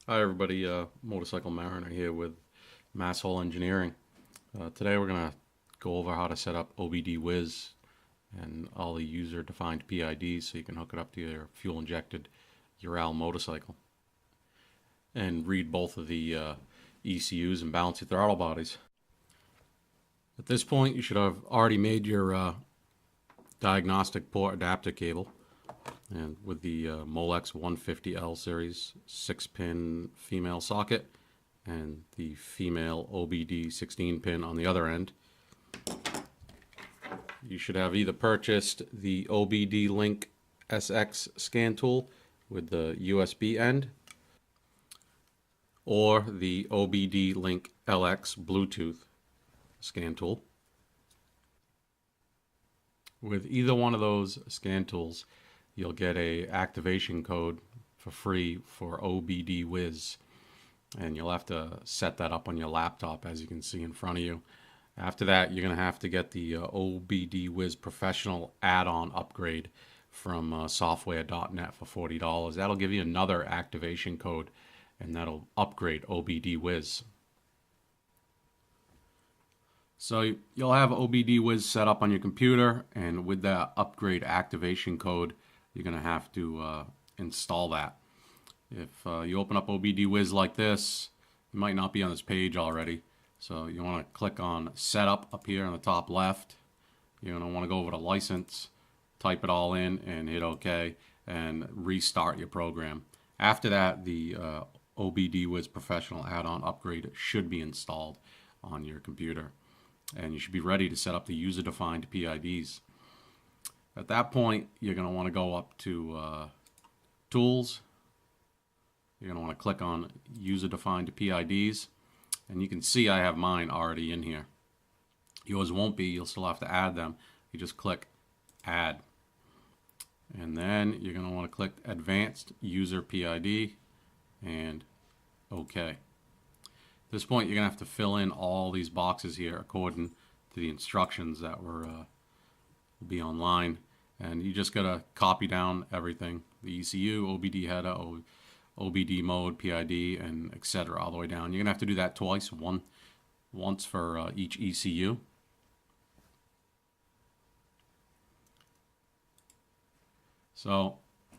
Hi everybody, Motorcycle Mariner here with Mass Hole Engineering. Today we're going to go over how to set up OBDWiz and all the user defined PIDs so you can hook it up to your fuel injected Ural motorcycle and read both of the ECUs and balance your throttle bodies. At this point you should have already made your diagnostic port adapter cable. And with the Molex 150L series 6-pin female socket and the female OBD 16-pin on the other end, you should have either purchased the OBD Link SX scan tool with the USB end or the OBD Link LX Bluetooth scan tool. With either one of those scan tools, you'll get a activation code for free for OBDWiz, and you'll have to set that up on your laptop, as you can see in front of you. After that, you're going to have to get the OBDWiz Professional add-on upgrade from software.net for $40. That'll give you another activation code, and that'll upgrade OBDWiz. So you'll have OBDWiz set up on your computer, and with that upgrade activation code, you're going to have to install that. If you open up OBDWiz like this, you might not be on this page already. So you want to click on Setup up here on the top left. You're going to want to go over to License, type it all in, and hit OK, and restart your program. After that, the OBDWiz Professional add-on upgrade should be installed on your computer, and you should be ready to set up the user-defined PIDs. At that point, you're going to want to go up to Tools. You're going to want to click on User-Defined PIDs. And you can see I have mine already in here. Yours won't be. You'll still have to add them. You just click Add. And then you're going to want to click Advanced User PID and OK. At this point, you're going to have to fill in all these boxes here according to the instructions that will be online. And you just gotta copy down everything: the ECU, OBD header, OBD mode, PID, and etc. all the way down. You're gonna have to do that twice, once for each ECU. So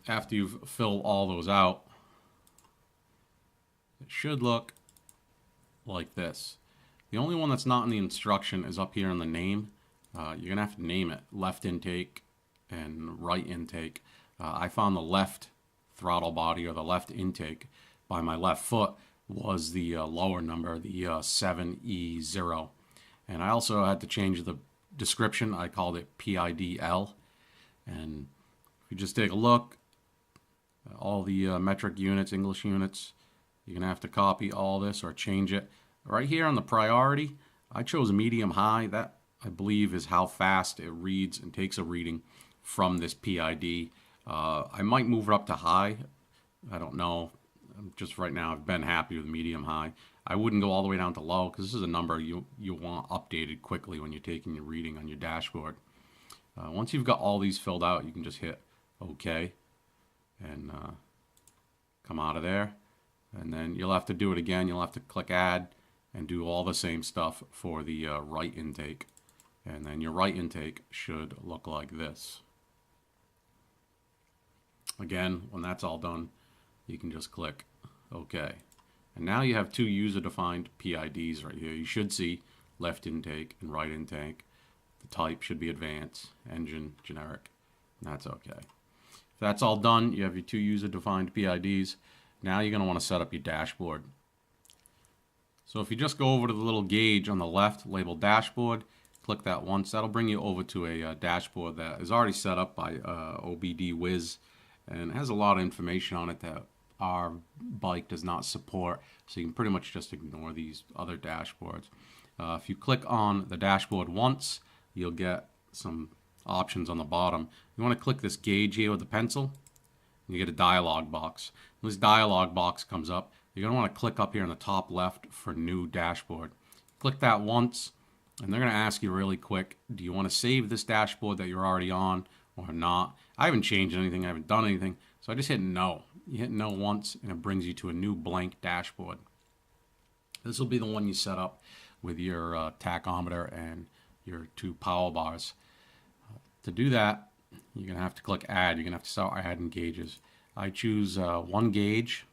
after you've filled all those out, it should look like this. The only one that's not in the instruction is up here in the name. You're gonna have to name it: left intake and right intake. I found the left throttle body, or the left intake, by my left foot was the lower number, the 7E0. And I also had to change the description. I called it PIDL. And if you just take a look, all the metric units, English units, you're gonna have to copy all this or change it. Right here on the priority, I chose medium high. That, I believe, is how fast it reads and takes a reading from this PID. I might move it up to high. I don't know. Just right now, I've been happy with medium high. I wouldn't go all the way down to low, because this is a number you want updated quickly when you're taking your reading on your dashboard. Once you've got all these filled out, you can just hit OK and come out of there. And then you'll have to do it again. You'll have to click Add and do all the same stuff for the right intake. And then your right intake should look like this. Again, when that's all done, you can just click OK. And now you have two user-defined PIDs right here. You should see left intake and right intake. The type should be advanced, engine, generic, and that's OK. If that's all done, you have your two user-defined PIDs. Now you're going to want to set up your dashboard. So if you just go over to the little gauge on the left labeled Dashboard, click that once. That'll bring you over to a dashboard that is already set up by OBDWiz, and has a lot of information on it that our bike does not support, so you can pretty much just ignore these other dashboards. If you click on the dashboard once, you'll get some options on the bottom. You want to click this gauge here with the pencil, and you get a dialog box. When this dialog box comes up, you're going to want to click up here in the top left for New Dashboard. Click that once, and they're going to ask you really quick, do you want to save this dashboard that you're already on or not? I haven't changed anything, I haven't done anything, so I just hit no. You hit no once and it brings you to a new blank dashboard. This will be the one you set up with your tachometer and your 2 power bars. To do that, you're going to have to click add. You're going to have to start adding gauges. I choose 1 gauge,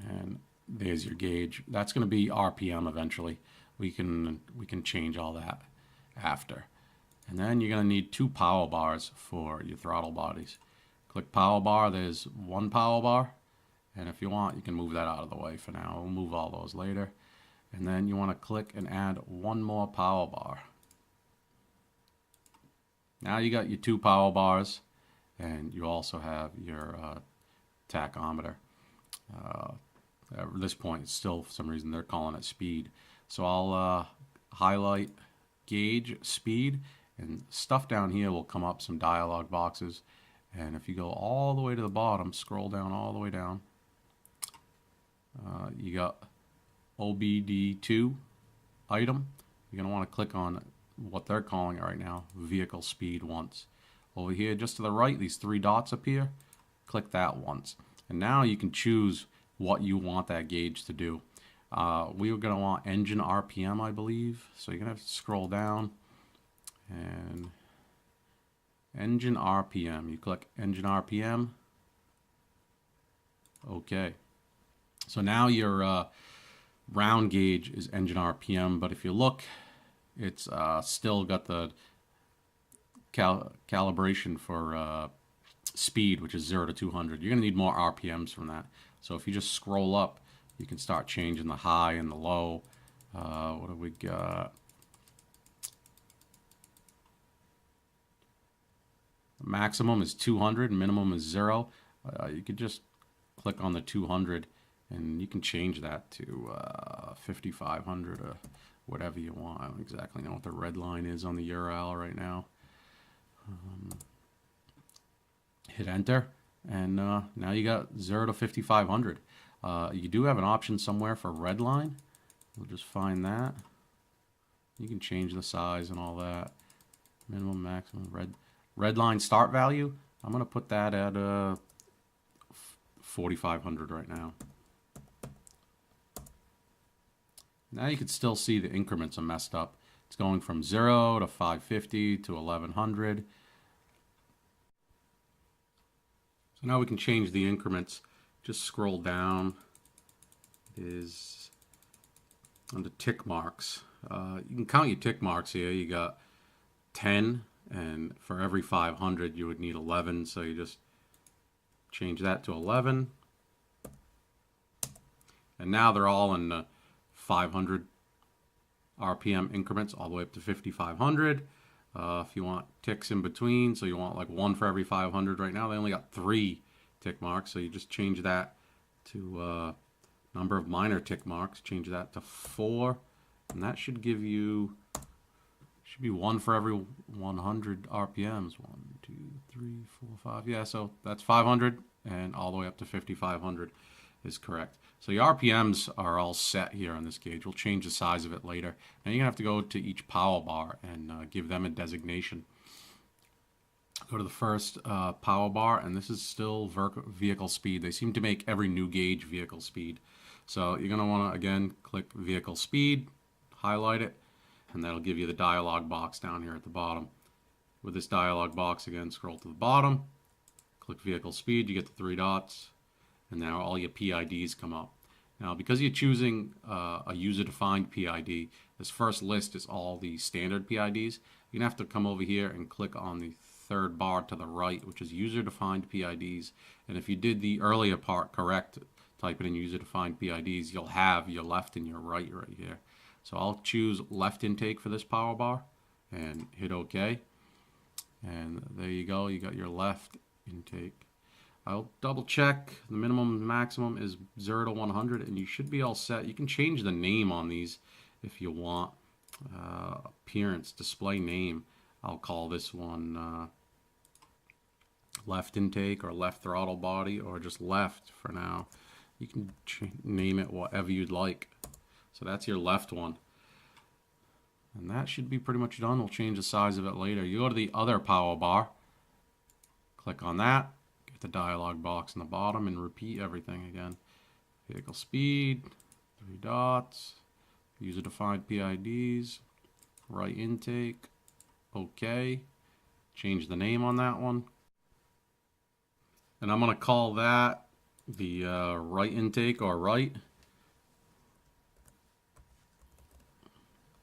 and there's your gauge. That's going to be RPM eventually. We can change all that after. And then you're going to need 2 power bars for your throttle bodies. Click power bar. There's 1 power bar, and if you want, you can move that out of the way for now. We'll move all those later. And then you want to click and add 1 more power bar. Now you got your 2 power bars, and you also have your tachometer. At this point, it's still, for some reason, they're calling it speed. So I'll highlight gauge speed, and stuff down here will come up, some dialog boxes. And if you go all the way to the bottom, scroll down all the way down, you got OBD2 item. You're going to want to click on what they're calling it right now, vehicle speed once. Over here, just to the right, these 3 dots up here, click that once. And now you can choose what you want that gauge to do. We are going to want engine RPM, I believe. So you're going to have to scroll down and engine RPM. You click engine RPM. Okay. So now your round gauge is engine RPM, but if you look, it's still got the calibration for speed, which is 0 to 200. You're going to need more RPMs from that. So if you just scroll up, you can start changing the high and the low. What do we got? Maximum is 200, minimum is 0. You could just click on the 200 and you can change that to 5500 or whatever you want. I don't exactly know what the red line is on the Ural right now. Hit enter, and now you got 0 to 5500. You do have an option somewhere for red line. We'll just find that. You can change the size and all that. Minimum, maximum, red line start value. I'm going to put that at 4500 right now. Now you can still see the increments are messed up. It's going from 0 to 550 to 1100. So now we can change the increments. Just scroll down. It is under tick marks. You can count your tick marks here. You got 10, and for every 500 you would need 11. So you just change that to 11. And now they're all in the 500 RPM increments all the way up to 5500. If you want ticks in between, so you want like 1 for every 500. Right now they only got 3 tick marks, so you just change that to number of minor tick marks, change that to 4, and that should give you, should be 1 for every 100 RPMs. 1, 2, 3, 4, 5. Yeah, so that's 500, and all the way up to 5500 is correct. So your RPMs are all set here on this gauge. We'll change the size of it later. Now you're going to have to go to each power bar and give them a designation. Go to the first power bar, and this is still vehicle speed. They seem to make every new gauge vehicle speed. So you're going to want to, again, click vehicle speed, highlight it, and that'll give you the dialog box down here at the bottom. With this dialog box, again, scroll to the bottom, click vehicle speed, you get the 3 dots. And now all your PIDs come up. Now, because you're choosing a user-defined PID, this first list is all the standard PIDs. You're going to have to come over here and click on the 3rd bar to the right, which is user-defined PIDs. And if you did the earlier part correct, type it in user-defined PIDs, you'll have your left and your right here. So I'll choose left intake for this power bar and hit OK. And there you go, you got your left intake. I'll double check. The minimum and maximum is 0 to 100, and you should be all set. You can change the name on these if you want. Appearance, display name. I'll call this one left intake or left throttle body, or just left for now. You can name it whatever you'd like. So that's your left one. And that should be pretty much done. We'll change the size of it later. You go to the other power bar, click on that. hit the dialog box in the bottom and repeat everything again. Vehicle speed, 3 dots, user defined PIDs, right intake, OK. Change the name on that one. And I'm going to call that the right intake or right.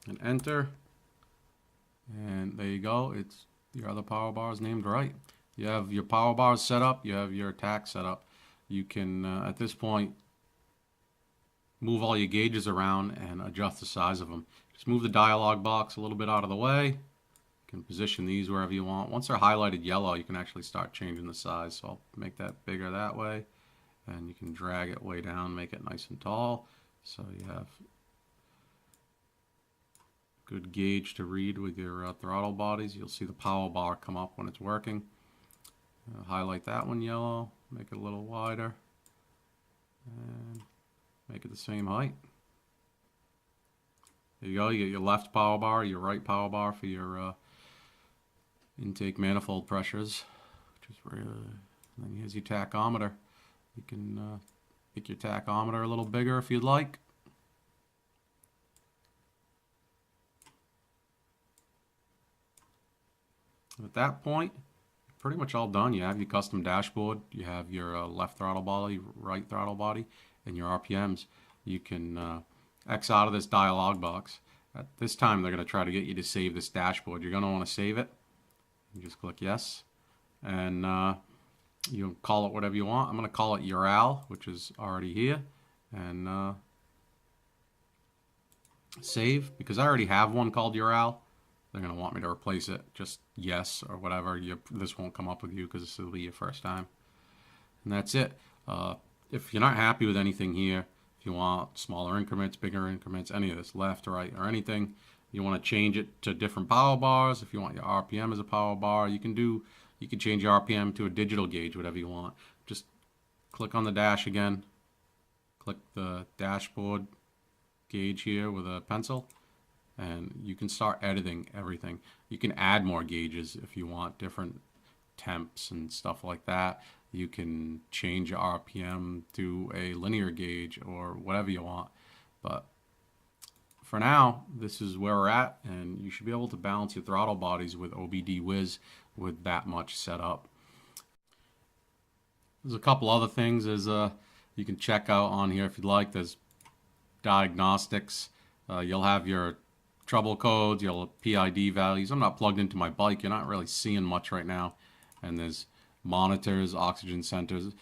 And enter. And there you go. It's your other power bar is named right. You have your power bars set up. You have your attack set up. You can, at this point, move all your gauges around and adjust the size of them. Just move the dialog box a little bit out of the way. You can position these wherever you want. Once they're highlighted yellow, you can actually start changing the size. So I'll make that bigger that way. And you can drag it way down, make it nice and tall. So you have good gauge to read with your throttle bodies. You'll see the power bar come up when it's working. Highlight that one yellow, make it a little wider, and make it the same height. There you go. You get your left power bar, your right power bar for your intake manifold pressures, which is really. And then here's your tachometer. You can make your tachometer a little bigger if you'd like. At that point, pretty much all done. You have your custom dashboard, you have your left throttle body, right throttle body, and your RPMs. You can X out of this dialog box. At this time, they're going to try to get you to save this dashboard. You're going to want to save it. You just click yes, and you call it whatever you want. I'm going to call it Ural, which is already here, and save, because I already have one called Ural. They're going to want me to replace it. Just yes or whatever. This won't come up with you because this will be your first time. And that's it. If you're not happy with anything here, if you want smaller increments, bigger increments, any of this, left, right, or anything, you want to change it to different power bars. If you want your RPM as a power bar, you can change your RPM to a digital gauge, whatever you want. Just click on the dash again. Click the dashboard gauge here with a pencil. And you can start editing everything. You can add more gauges if you want, different temps and stuff like that. You can change your RPM to a linear gauge or whatever you want. But for now, this is where we're at, and you should be able to balance your throttle bodies with OBDWiz with that much set up. There's a couple other things you can check out on here if you'd like. There's diagnostics. You'll have your trouble codes, your PID values. I'm not plugged into my bike. You're not really seeing much right now. And there's monitors, oxygen sensors.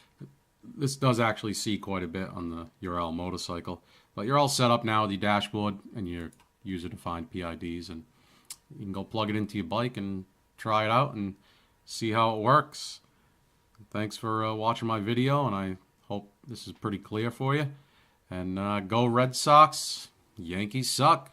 This does actually see quite a bit on the Ural Motorcycle. But you're all set up now with your dashboard and your user-defined PIDs. And you can go plug it into your bike and try it out and see how it works. Thanks for watching my video, and I hope this is pretty clear for you. And go Red Sox. Yankees suck.